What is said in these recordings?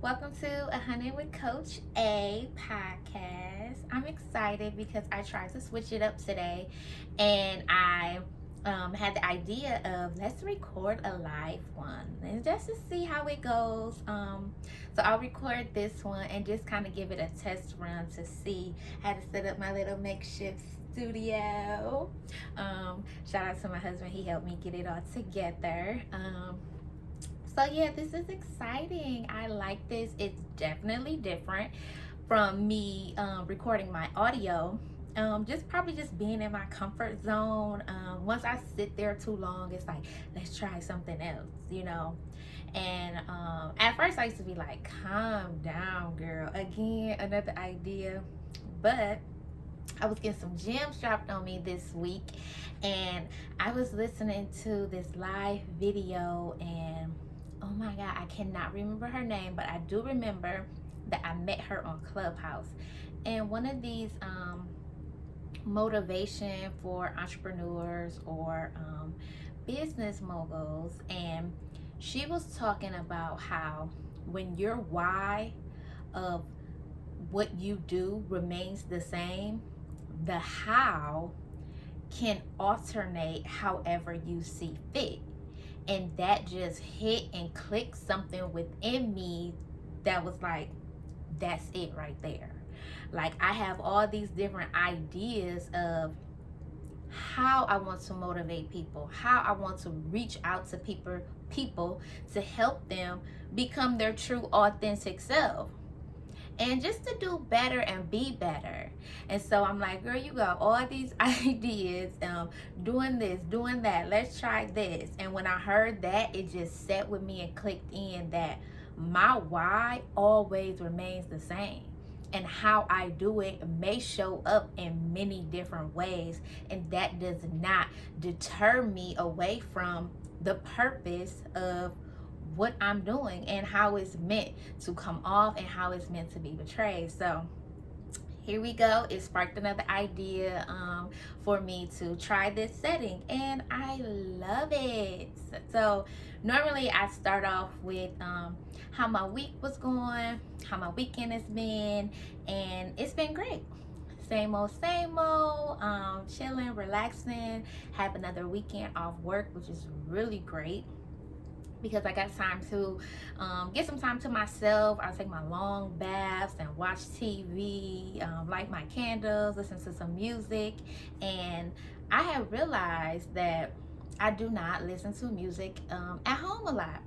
Welcome to A Hundred with Coach A podcast. I'm excited because I tried to switch it up today, and I had the idea of let's record a live one and just to see how it goes. So I'll record this one and just kind of give it a test run to see how to set up my little makeshift studio. Shout out to my husband; he helped me get it all together. So yeah, this is exciting. I like this. It's definitely different from me recording my audio. Just being in my comfort zone. Once I sit there too long, it's like, let's try something else. And at first I used to be like, calm down, girl. Again, another idea. But I was getting some gems dropped on me this week, and I was listening to this live video, and oh my god, I cannot remember her name, but I do remember that I met her on Clubhouse. And one of these motivation for entrepreneurs or business moguls, and she was talking about how when your why of what you do remains the same, the how can alternate however you see fit. And that just hit and clicked something within me that was like, that's it right there. Like, I have all these different ideas of how I want to motivate people, how I want to reach out to people to help them become their true authentic self, and just to do better and be better. And so I'm like, girl, you got all these ideas, doing this, doing that, let's try this. And when I heard that, it just sat with me and clicked in that my why always remains the same, and how I do it may show up in many different ways, and that does not deter me away from the purpose of what I'm doing and how it's meant to come off and how it's meant to be portrayed. So here we go. It sparked another idea for me to try this setting, and I love it. So normally I start off with how my week was going, how my weekend has been, and it's been great. Same old, chilling, relaxing, have another weekend off work, which is really great because I got time to get some time to myself. I'll take my long baths and watch TV, light my candles, listen to some music. And I have realized that I do not listen to music at home a lot.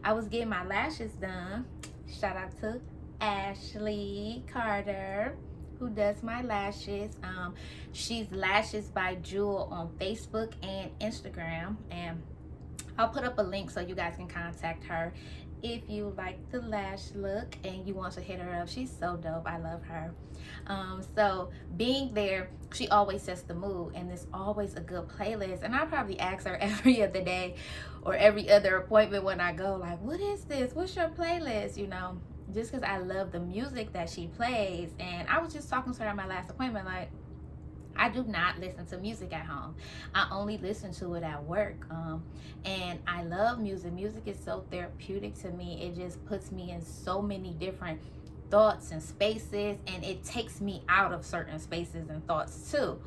I was getting my lashes done. Shout out to Ashley Carter, who does my lashes. She's Lashes by Jewel on Facebook and Instagram, and I'll put up a link so you guys can contact her if you like the lash look and you want to hit her up. She's so dope. I love her. So being there, she always sets the mood, and there's always a good playlist. And I probably ask her every other day or every other appointment when I go, like, what is this? What's your playlist? Just because I love the music that she plays. And I was just talking to her at my last appointment, like, I do not listen to music at home. I only listen to it at work. And I love music. Music is so therapeutic to me. It just puts me in so many different thoughts and spaces, and it takes me out of certain spaces and thoughts too.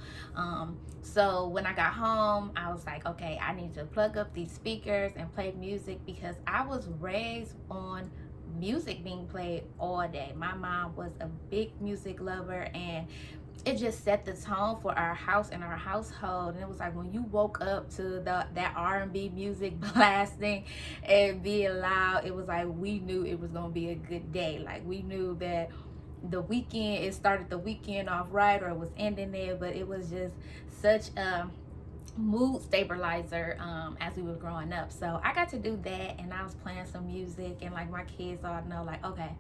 So when I got home, I was like, okay, I need to plug up these speakers and play music, because I was raised on music being played all day. My mom was a big music lover, and it just set the tone for our house and our household. And it was like when you woke up to that R&B music blasting and being loud, it was like we knew it was gonna be a good day. Like, we knew that the weekend, it started the weekend off right, or it was ending there. But it was just such a mood stabilizer as we were growing up. So I got to do that, and I was playing some music, and like my kids all know, like, okay,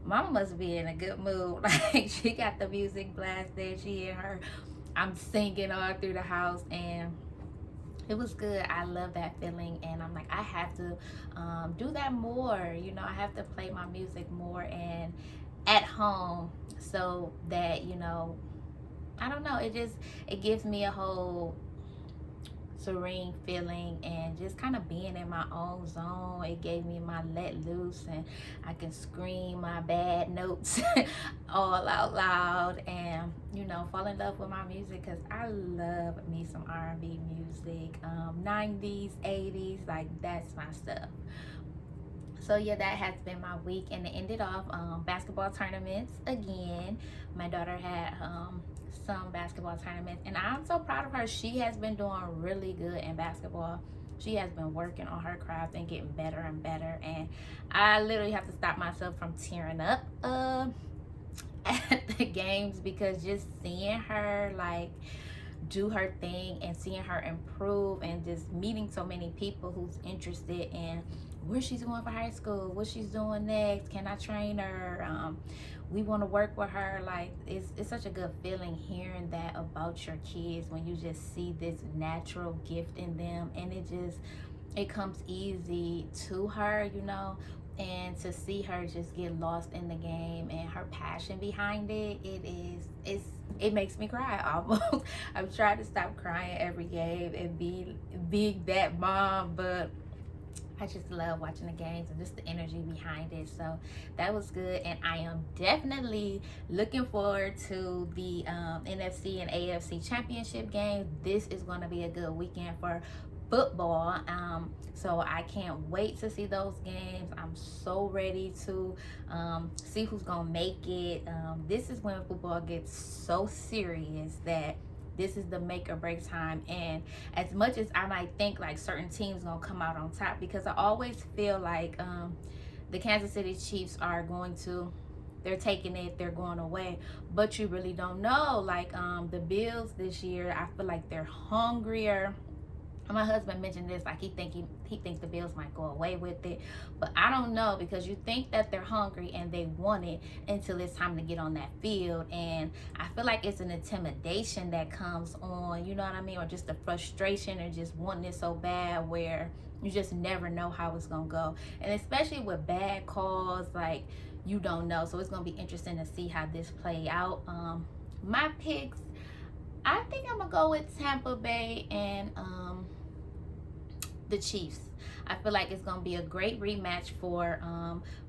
mama must be in a good mood. Like, she got the music blasted, she and her, I'm singing all through the house, and it was good. I love that feeling, and I'm like, I have to do that more. I have to play my music more and at home, so that I don't know, it gives me a whole serene feeling, and just kind of being in my own zone. It gave me my let loose, and I can scream my bad notes all out loud, and fall in love with my music, because I love me some R&B music, 90s, 80s, like that's my stuff. So yeah, that has been my week, and it ended off basketball tournaments again. My daughter had some basketball tournaments, and I'm so proud of her. She has been doing really good in basketball. She has been working on her craft and getting better and better, and I literally have to stop myself from tearing up at the games, because just seeing her like do her thing and seeing her improve, and just meeting so many people who's interested in where she's going for high school, what she's doing next, can I train her, we want to work with her. Like it's such a good feeling hearing that about your kids, when you just see this natural gift in them, and it comes easy to her, and to see her just get lost in the game and her passion behind it, it makes me cry almost. I'm trying to stop crying every game and be that mom, but I just love watching the games and just the energy behind it. So that was good, and I am definitely looking forward to the NFC and AFC championship games. This is going to be a good weekend for football, so I can't wait to see those games. I'm so ready to see who's gonna make it. This is when football gets so serious that this is the make or break time. And as much as I might think like certain teams gonna come out on top, because I always feel like the Kansas City Chiefs are they're taking it, they're going away, but you really don't know. Like the Bills this year, I feel like they're hungrier. My husband mentioned this, like he thinks the Bills might go away with it, but I don't know, because you think that they're hungry and they want it until it's time to get on that field, and I feel like it's an intimidation that comes on, you know what I mean, or just the frustration, or just wanting it so bad where you just never know how it's gonna go, and especially with bad calls, like you don't know. So it's gonna be interesting to see how this play out. My picks, I think I'm gonna go with Tampa Bay and the Chiefs. I feel like it's going to be a great rematch for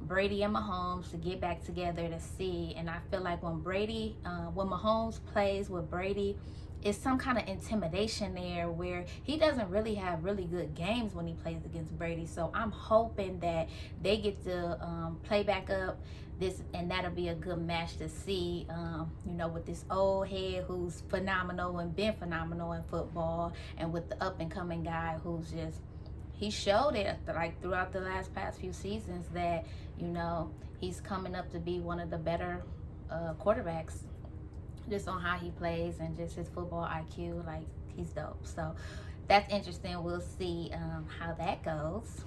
Brady and Mahomes to get back together to see. And I feel like when Mahomes plays with Brady, it's some kind of intimidation there, where he doesn't really have really good games when he plays against Brady. So I'm hoping that they get to play back up this, and that'll be a good match to see, with this old head who's phenomenal and been phenomenal in football, and with the up and coming guy who's just, he showed it like throughout the past few seasons that he's coming up to be one of the better quarterbacks, just on how he plays and just his football IQ. Like he's dope. So that's interesting. We'll see how that goes.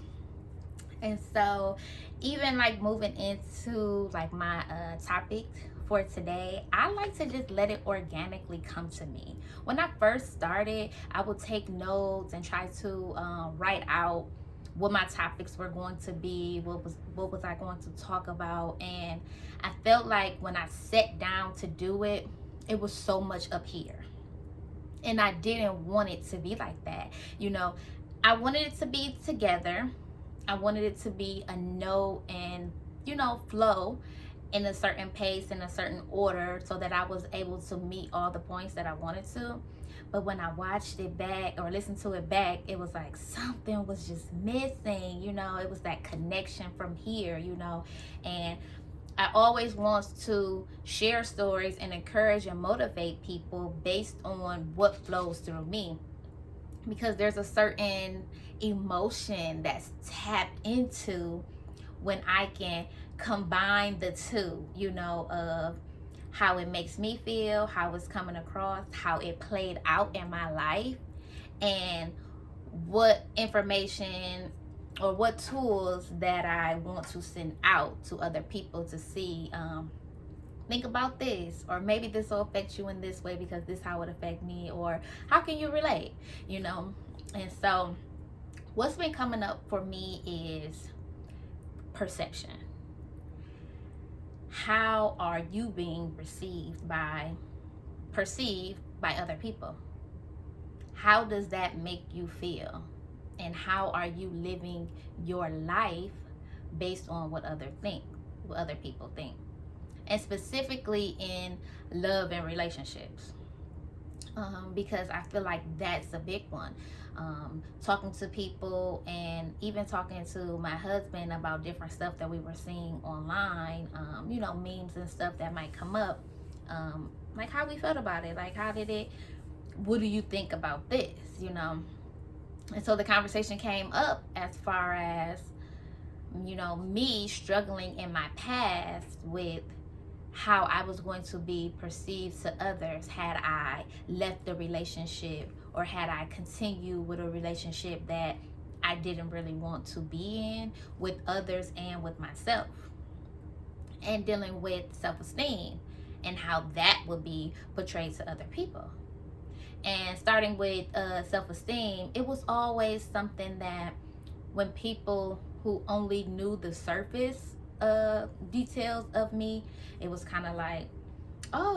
And so even like moving into like my topic for today, I like to just let it organically come to me. When I first started, I would take notes and try to write out what my topics were going to be, what was I going to talk about, and I felt like when I sat down to do it, it was so much up here, and I didn't want it to be like that. I wanted it to be together. I wanted it to be a note and flow in a certain pace, in a certain order, so that I was able to meet all the points that I wanted to. But when I watched it back or listened to it back, it was like something was just missing. It was that connection from here, and I always want to share stories and encourage and motivate people based on what flows through me, because there's a certain emotion that's tapped into when I can combine the two, of how it makes me feel, how it's coming across, how it played out in my life, and what information or what tools that I want to send out to other people to see. Think about this, or maybe this will affect you in this way because this how it affect me, or how can you relate, And so what's been coming up for me is perception. How are you being perceived by other people? how does that make you feel? And how are you living your life based on what other people think? And specifically in love and relationships. Because I feel like that's a big one. Talking to people and even talking to my husband about different stuff that we were seeing online, memes and stuff that might come up, like how we felt about it, like what do you think about this, And so the conversation came up as far as, me struggling in my past with how I was going to be perceived to others had I left the relationship, or had I continued with a relationship that I didn't really want to be in with others and with myself. And dealing with self-esteem and how that would be portrayed to other people. And starting with self-esteem, it was always something that when people who only knew the surface details of me, it was kind of like, oh,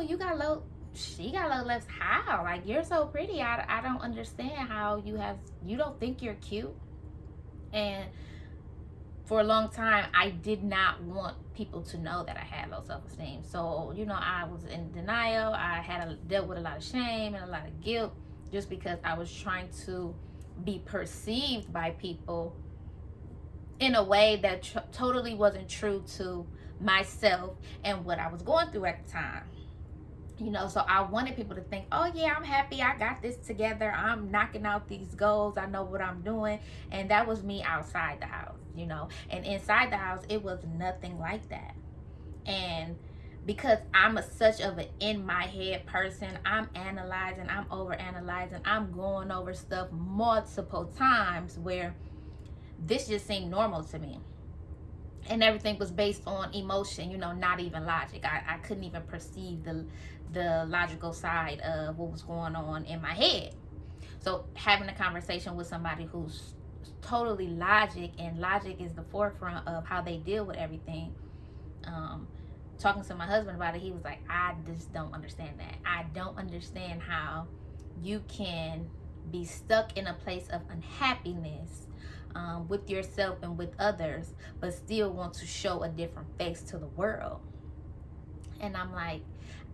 she got low lips. How? Like, you're so pretty. I don't understand how you don't think you're cute. And for a long time, I did not want people to know that I had low self-esteem. So, I was in denial. I had dealt with a lot of shame and a lot of guilt just because I was trying to be perceived by people in a way that totally wasn't true to myself and what I was going through at the time. So I wanted people to think, oh yeah, I'm happy, I got this together, I'm knocking out these goals, I know what I'm doing. And that was me outside the house, and inside the house, it was nothing like that. And because I'm such of an in my head person, I'm analyzing, I'm over analyzing, I'm going over stuff multiple times where this just seemed normal to me. And everything was based on emotion, not even logic. I couldn't even perceive the logical side of what was going on in my head. So having a conversation with somebody who's totally logic, and logic is the forefront of how they deal with everything. Talking to my husband about it, he was like, I just don't understand that. I don't understand how you can be stuck in a place of unhappiness with yourself and with others, but still want to show a different face to the world. And I'm like,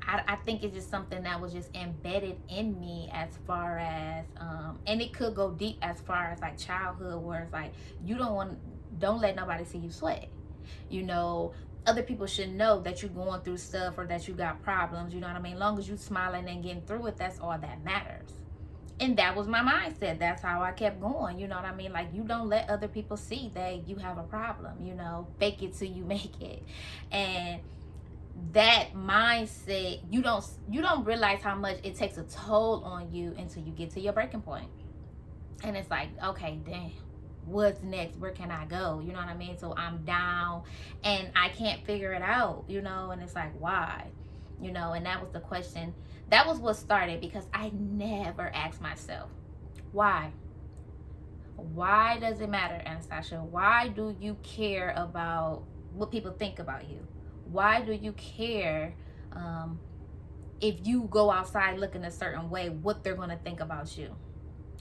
I think it's just something that was just embedded in me as far as, and it could go deep as far as like childhood, where it's like, don't let nobody see you sweat. Other people should know that you're going through stuff or that you got problems, Long as you smiling and getting through it, that's all that matters. And that was my mindset. That's how I kept going. Like, you don't let other people see that you have a problem, fake it till you make it. And that mindset, you don't realize how much it takes a toll on you until you get to your breaking point. And it's like, okay, damn, what's next? Where can I go? So I'm down and I can't figure it out, and it's like, why? And that was the question. That was what started, because I never asked myself, why? Why does it matter, Anastasia? Why do you care about what people think about you? Why do you care if you go outside looking a certain way, what they're going to think about you?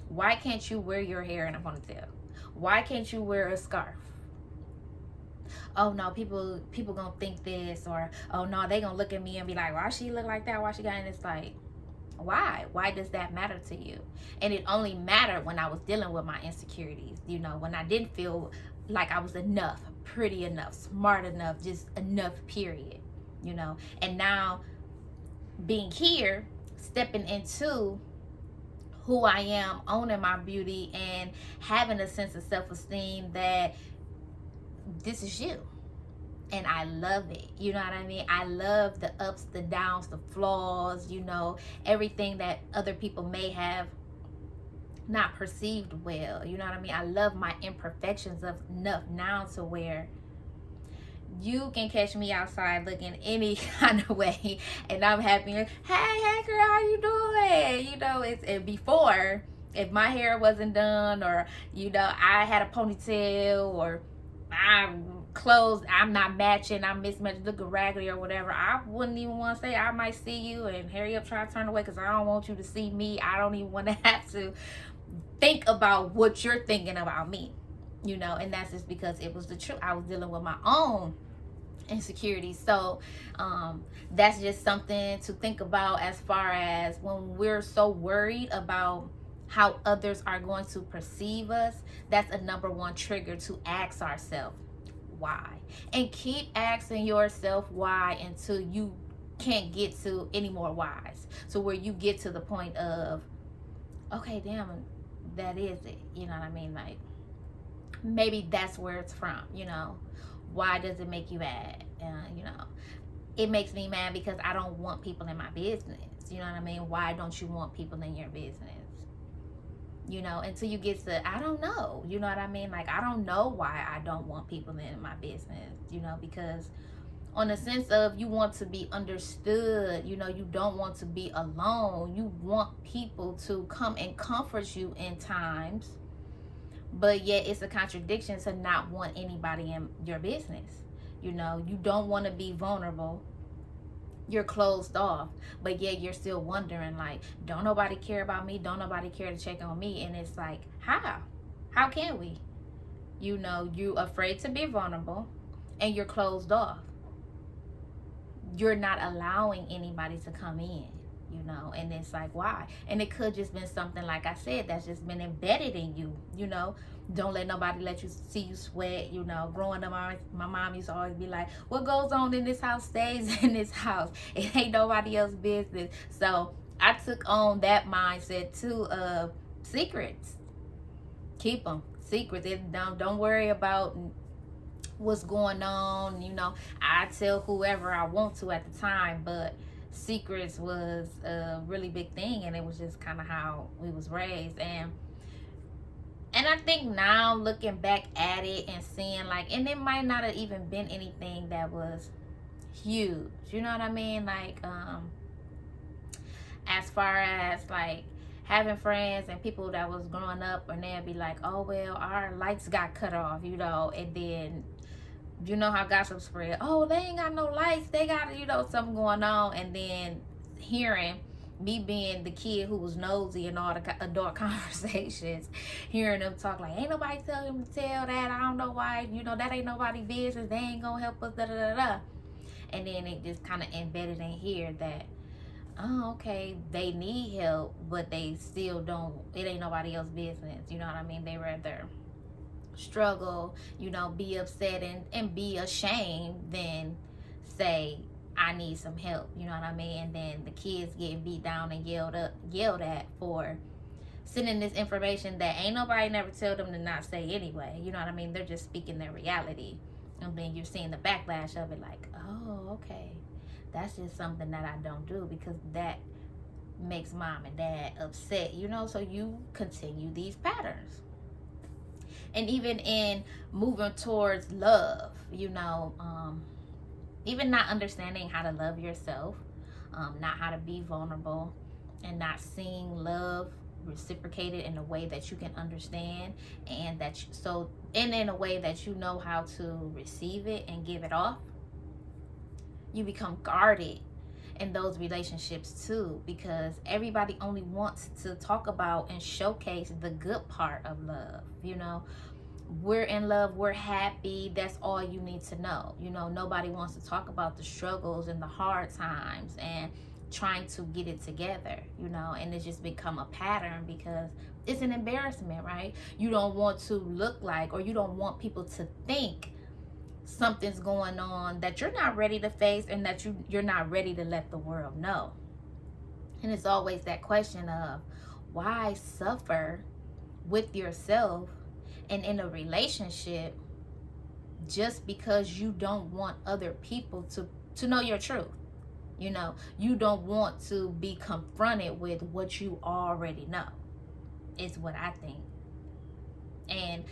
Why can't you wear your hair in a ponytail? Why can't you wear a scarf? Oh no, people gonna think this, or oh no, they gonna look at me and be like, why she look like that? Why she got? And it's like, why does that matter to you? And it only mattered when I was dealing with my insecurities, when I didn't feel like I was enough, pretty enough, smart enough, just enough, period. And now being here, stepping into who I am, owning my beauty, and having a sense of self-esteem that this is you. And I love it. I love the ups, the downs, the flaws, everything that other people may have not perceived well. I love my imperfections enough now to where you can catch me outside looking any kind of way and I'm happy. Hey girl, how you doing? It's before, if my hair wasn't done, or I had a ponytail, or I'm clothes, I'm not matching, I'm mismatched, looking raggedy or whatever, I wouldn't even want to say I might see you and hurry up, try to turn away because I don't want you to see me. I don't even want to have to think about what you're thinking about me, you know. And that's just because it was the truth. I was dealing with my own insecurities. So that's just something to think about, as far as when we're so worried about how others are going to perceive us. That's a number one trigger to ask ourselves why, and keep asking yourself why until you can't get to any more whys, so where you get to the point of, okay, damn, that is it, you know what I mean? Like, maybe that's where it's from, you know. Why does it make you mad? You know, it makes me mad because I don't want people in my business, you know what I mean? Why don't you want people in your business? You know, until you get to, I don't know, you know what I mean? Like, I don't know why I don't want people in my business, you know, because on the sense of, you want to be understood, you know, you don't want to be alone, you want people to come and comfort you in times, but yet it's a contradiction to not want anybody in your business. You know, you don't want to be vulnerable, you're closed off, but yet you're still wondering, like, don't nobody care about me, don't nobody care to check on me. And it's like, how can we? You know, you afraid to be vulnerable and you're closed off, you're not allowing anybody to come in, you know. And it's like, why? And it could just been something, like I said, that's just been embedded in you, you know. Don't let nobody let you see you sweat, you know. Growing up, my mom used to always be like, what goes on in this house stays in this house. It ain't nobody else's business. So I took on that mindset too, of secrets. Keep them secrets. Don't worry about what's going on, you know. I tell whoever I want to at the time, but secrets was a really big thing, and it was just kind of how we was raised. And I think now, looking back at it and seeing, like, and it might not have even been anything that was huge, you know what I mean? Like, as far as like having friends and people that was growing up, and they'd be like, oh well, our lights got cut off, you know. And then, you know how gossip spread, oh, they ain't got no lights, they got, you know, something going on. And then hearing me, being the kid who was nosy in all the adult conversations, hearing them talk like, ain't nobody tell him to tell that, I don't know why, you know, that ain't nobody's business, they ain't gonna help us, da da da da. And then it just kind of embedded in here that, oh, okay, they need help, but they still don't, it ain't nobody else's business, you know what I mean? They rather struggle, you know, be upset and be ashamed than say, I need some help, you know what I mean? And then the kids getting beat down and yelled at for sending this information that ain't nobody never tell them to not say anyway, you know what I mean? They're just speaking their reality. And then you're seeing the backlash of it, like, oh, okay, that's just something that I don't do because that makes mom and dad upset, you know. So you continue these patterns. And even in moving towards love, you know, even not understanding how to love yourself, not how to be vulnerable, and not seeing love reciprocated in a way that you can understand, and that and in a way that you know how to receive it and give it off. You become guarded in those relationships too, because everybody only wants to talk about and showcase the good part of love, you know. We're in love, we're happy, that's all you need to know, you know. Nobody wants to talk about the struggles and the hard times and trying to get it together, you know. And it's just become a pattern because it's an embarrassment, right? You don't want to look like, or you don't want people to think something's going on that you're not ready to face, and that you're not ready to let the world know. And it's always that question of, why suffer with yourself and in a relationship just because you don't want other people to know your truth? You know, you don't want to be confronted with what you already know, is what I think. And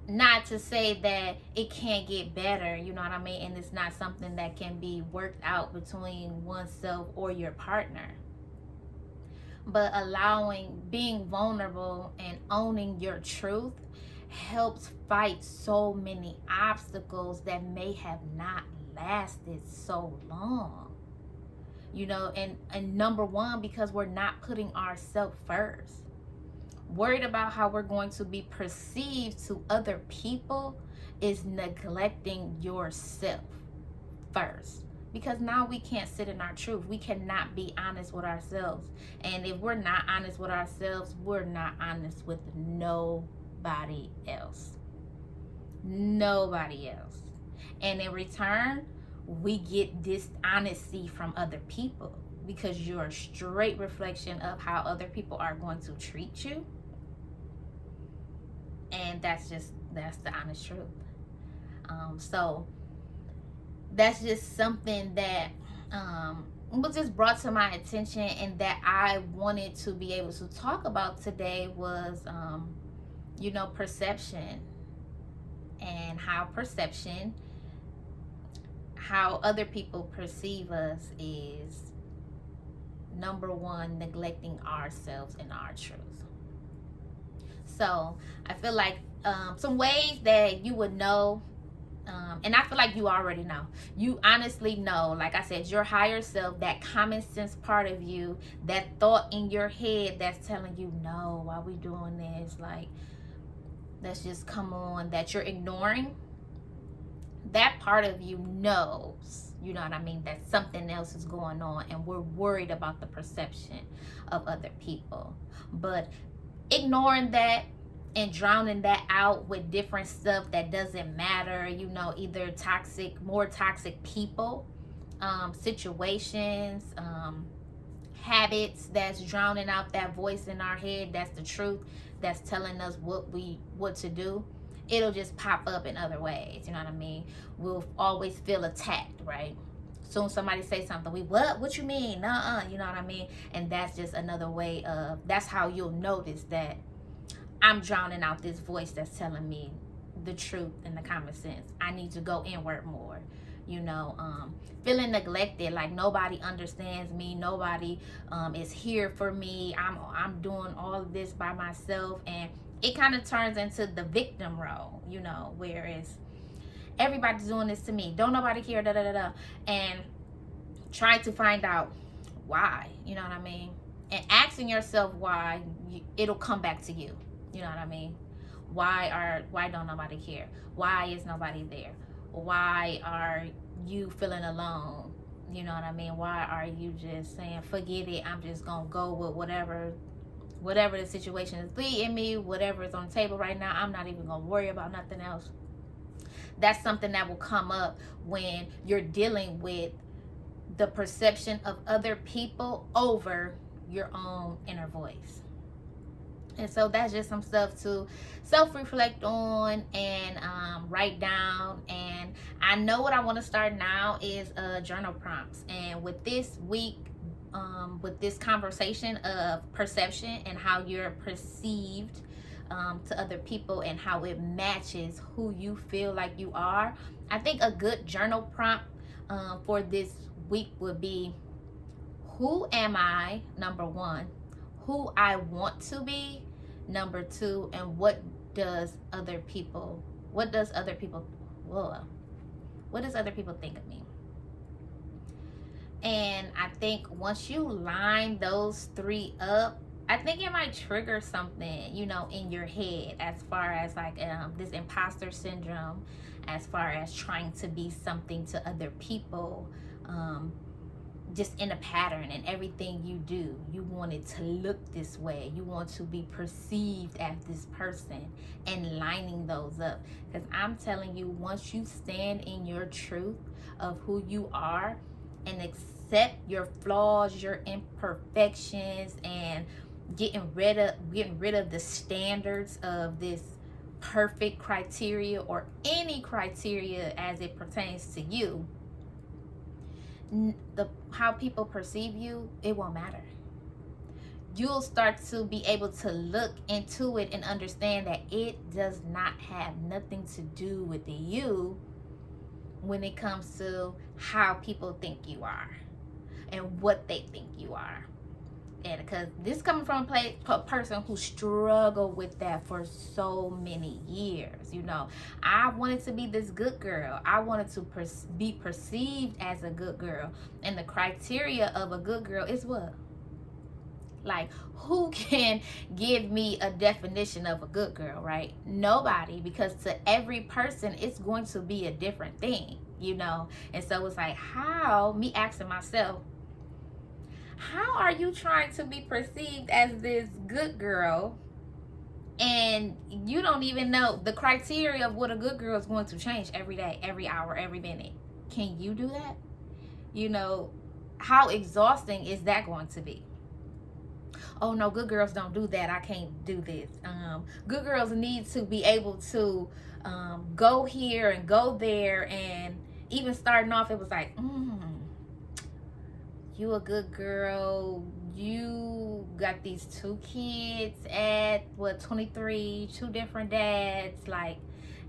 not to say that it can't get better, you know what I mean? And it's not something that can be worked out between oneself or your partner. But being vulnerable and owning your truth helps fight so many obstacles that may have not lasted so long. And number one, because we're not putting ourselves first. Worried about how we're going to be perceived to other people is neglecting yourself first, because now we can't sit in our truth. We cannot be honest with ourselves, and if we're not honest with ourselves, we're not honest with nobody else. And in return, we get dishonesty from other people, because you're a straight reflection of how other people are going to treat you. And that's the honest truth. So that's just something that was just brought to my attention, and that I wanted to be able to talk about today was perception, and how other people perceive us is, number one, neglecting ourselves and our truth. So I feel like some ways that you would know, and I feel like you already know. You honestly know, like I said, your higher self, that common sense part of you, that thought in your head that's telling you, no, why we doing this? Like, let's just come on, that you're ignoring. That part of you knows, you know what I mean, that something else is going on, and we're worried about the perception of other people. But ignoring that and drowning that out with different stuff that doesn't matter, either more toxic people, situations, habits, that's drowning out that voice in our head, that's the truth, that's telling us what to do. It'll just pop up in other ways, you know what I mean? We'll always feel attacked, right? Soon somebody say something, what you mean? You know what I mean? And that's just another way of, that's how you'll notice that I'm drowning out this voice that's telling me the truth and the common sense. I need to go inward more. Feeling neglected, like nobody understands me, nobody is here for me. I'm doing all of this by myself, and it kind of turns into the victim role, whereas everybody's doing this to me, don't nobody care, and trying to find out why, you know what I mean, and asking yourself why, it'll come back to you, you know what I mean. Why don't nobody care? Why is nobody there? Why are you feeling alone? You know what I mean? Why are you just saying, forget it, I'm just gonna go with whatever the situation is leading me, whatever is on the table right now, I'm not even gonna worry about nothing else. That's something that will come up when you're dealing with the perception of other people over your own inner voice. And so that's just some stuff to self-reflect on and write down. And I know what I want to start now is journal prompts. And with this week, with this conversation of perception and how you're perceived to other people and how it matches who you feel like you are, I think a good journal prompt for this week would be, who am I, number one, who I want to be, number two, and what does other people think of me? And I think once you line those three up, I think it might trigger something, in your head, as far as like this imposter syndrome, as far as trying to be something to other people, just in a pattern, and everything you do, you want it to look this way, you want to be perceived as this person, and lining those up. Because I'm telling you, once you stand in your truth of who you are and accept your flaws, your imperfections, and getting rid of the standards of this perfect criteria or any criteria as it pertains to you, how people perceive you, it won't matter. You'll start to be able to look into it and understand that it does not have nothing to do with you when it comes to how people think you are and what they think you are. And because this coming from a person who struggled with that for so many years, you know, I wanted to be this good girl. I wanted to be perceived as a good girl. And the criteria of a good girl is what? Like, who can give me a definition of a good girl, right? Nobody, because to every person, it's going to be a different thing, you know? And so it's like, how, me asking myself, how are you trying to be perceived as this good girl and you don't even know the criteria of what a good girl is going to change every day, every hour, every minute? Can you do that? You know, how exhausting is that going to be? Oh no, good girls don't do that. I can't do this. Good girls need to be able to go here and go there. And even starting off, it was like, you a good girl. You got these 2 kids at what, 23, 2 different dads. Like,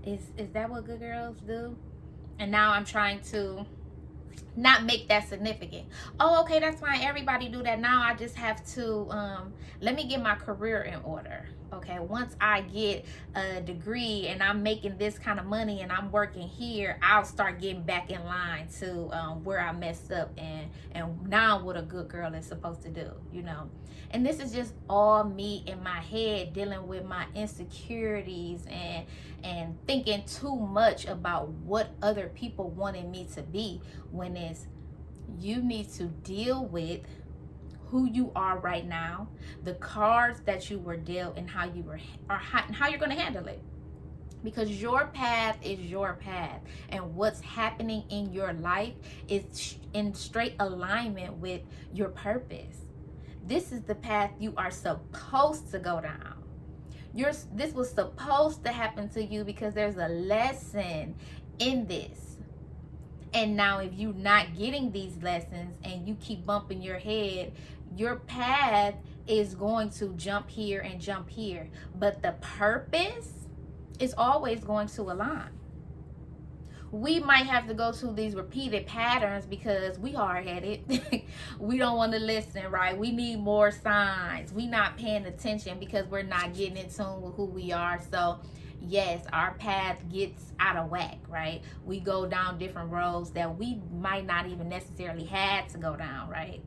is that what good girls do? And now I'm trying to not make that significant. Oh, okay, that's fine. Everybody do that. Now I just have to let me get my career in order. Okay, once I get a degree and I'm making this kind of money and I'm working here, I'll start getting back in line to where I messed up and now what a good girl is supposed to do, you know. And this is just all me in my head dealing with my insecurities and thinking too much about what other people wanted me to be, when it's, you need to deal with who you are right now, the cards that you were dealt, and how you're going to handle it. Because your path is your path, and what's happening in your life is in straight alignment with your purpose. This is the path you are supposed to go down. This was supposed to happen to you because there's a lesson in this. And now if you're not getting these lessons and you keep bumping your head, your path is going to jump here and jump here. But the purpose is always going to align. We might have to go through these repeated patterns because we hard-headed. We don't want to listen, right? We need more signs. We not paying attention because we're not getting in tune with who we are. So yes, our path gets out of whack, right? We go down different roads that we might not even necessarily had to go down, right?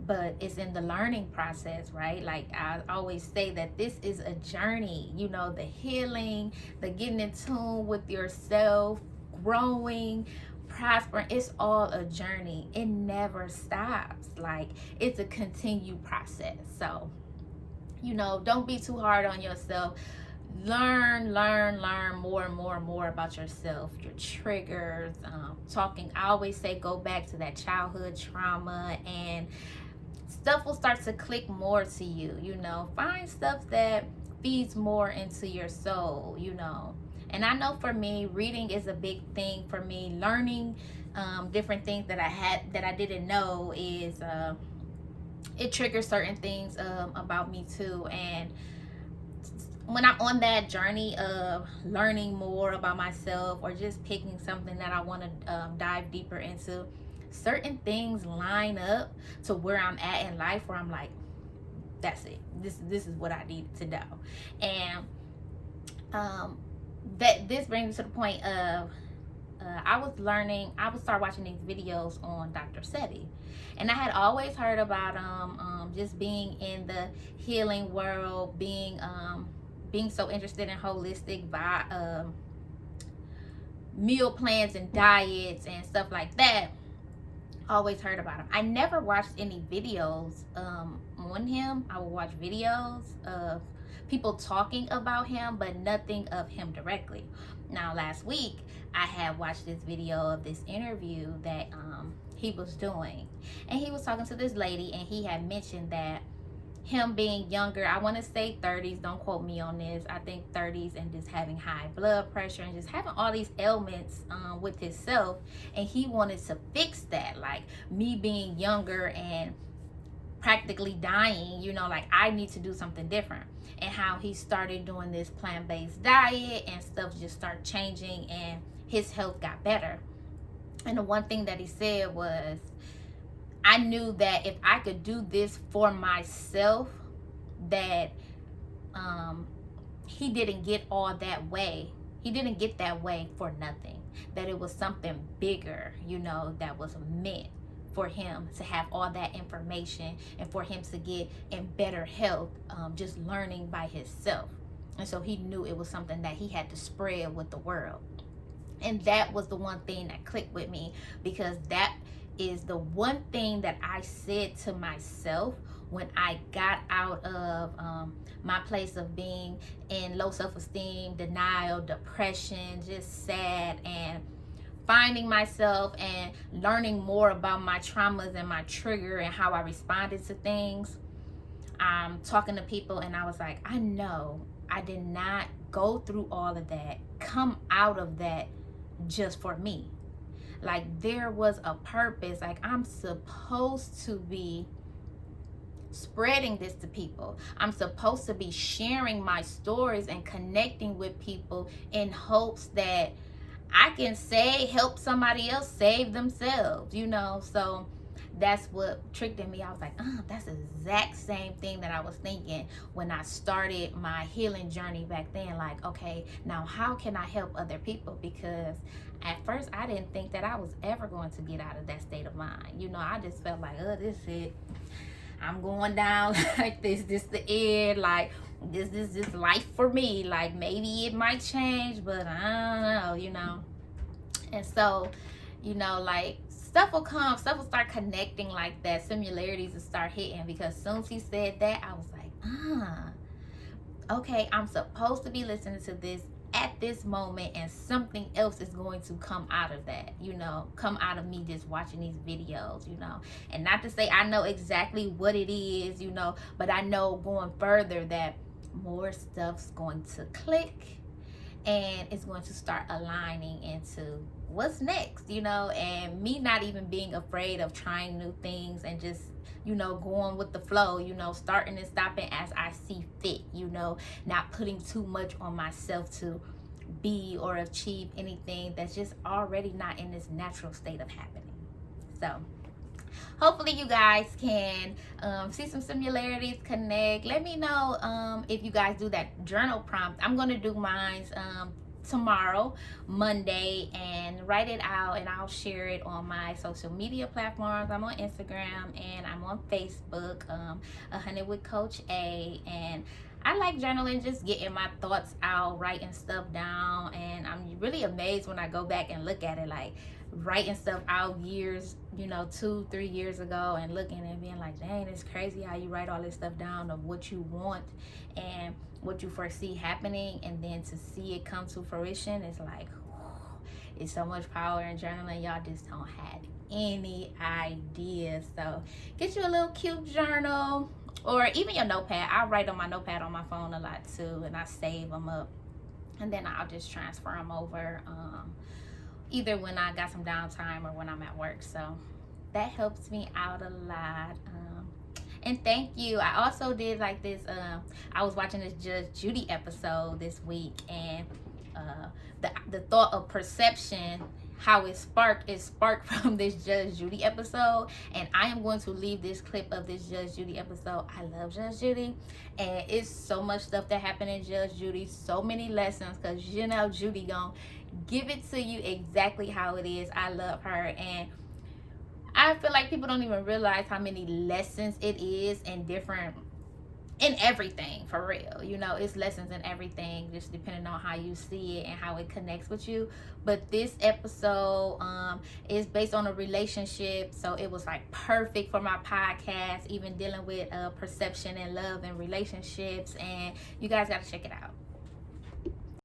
But it's in the learning process, right? Like I always say that this is a journey, you know, the healing, the getting in tune with yourself, growing, prospering. It's all a journey. It never stops. Like, it's a continued process. So, you know, don't be too hard on yourself. Learn more and more about yourself, your triggers, talking. I always say go back to that childhood trauma, and stuff will start to click more to you, you know. Find stuff that feeds more into your soul, you know. And I know for me, reading is a big thing for me. Learning different things that I didn't know is it triggers certain things about me too. And when I'm on that journey of learning more about myself, or just picking something that I want to dive deeper into, certain things line up to where I'm at in life, where I'm like, that's it. This is what I need to know. And that this brings me to the point of I would start watching these videos on Dr. Sebi. And I had always heard about just being in the healing world, being so interested in holistic meal plans and diets and stuff like that. Always heard about him. I never watched any videos on him. I would watch videos of people talking about him, but nothing of him directly. Now, last week, I had watched this video of this interview that he was doing. And he was talking to this lady, and he had mentioned that him being younger, I want to say 30s, don't quote me on this, I think 30s, and just having high blood pressure and just having all these ailments with himself, and he wanted to fix that. Like, me being younger and practically dying, you know, like, I need to do something different. And how he started doing this plant-based diet, and stuff just started changing, and his health got better. And the one thing that he said was, I knew that if I could do this for myself, that he didn't get all that way. He didn't get that way for nothing. That it was something bigger, that was meant for him to have all that information and for him to get in better health, just learning by himself. And so he knew it was something that he had to spread with the world. And that was the one thing that clicked with me, because that is the one thing that I said to myself when I got out of my place of being in low self-esteem, denial, depression, just sad, and finding myself and learning more about my traumas and my trigger and how I responded to things. Talking to people, and I was like, I know I did not go through all of that, come out of that just for me. Like, there was a purpose. Like, I'm supposed to be spreading this to people. I'm supposed to be sharing my stories and connecting with people in hopes that I can help somebody else save themselves, So that's what tricked in me. I was like, that's the exact same thing that I was thinking when I started my healing journey back then. Like, okay, now how can I help other people? Because at first I didn't think that I was ever going to get out of that state of mind. I just felt like, this is it. I'm going down like this. This the end. Like, this is life for me. Like, maybe it might change, but I don't know, And so, like, stuff will start connecting like that. Similarities will start hitting, because as soon as he said that, I was like, okay, I'm supposed to be listening to this at this moment, and something else is going to come out of that, come out of me just watching these videos, and not to say I know exactly what it is, but I know going further that more stuff's going to click, and it's going to start aligning into what's next, and me not even being afraid of trying new things and just, going with the flow, starting and stopping as I see fit, not putting too much on myself to be or achieve anything that's just already not in this natural state of happening. So hopefully you guys can see some similarities, connect. Let me know if you guys do that journal prompt. I'm going to do mine tomorrow, Monday, and write it out, and I'll share it on my social media platforms. I'm on Instagram and I'm on Facebook, 100 with Coach A, and I like journaling, just getting my thoughts out, writing stuff down, and I'm really amazed when I go back and look at it, like writing stuff out years, 2-3 years ago, and looking and being like, dang, it's crazy how you write all this stuff down of what you want and what you foresee happening, and then to see it come to fruition, it's like, it's so much power in journaling. Y'all just don't have any idea. So get you a little cute journal, or even your notepad. I write on my notepad on my phone a lot too, and I save them up, and then I'll just transfer them over either when I got some downtime or when I'm at work. So that helps me out a lot. And thank you. I also did like this, I was watching this Judge Judy episode this week, and the thought of perception, how it sparked from this Judge Judy episode. And I am going to leave this clip of this Judge Judy episode. I love Judge Judy, and it's so much stuff that happened in Judge Judy, so many lessons, because Judy gonna give it to you exactly how it is. I love her, and I feel like people don't even realize how many lessons it is in everything, for real. It's lessons in everything, just depending on how you see it and how it connects with you. But this episode is based on a relationship, so it was like perfect for my podcast, even dealing with perception and love and relationships. And you guys got to check it out.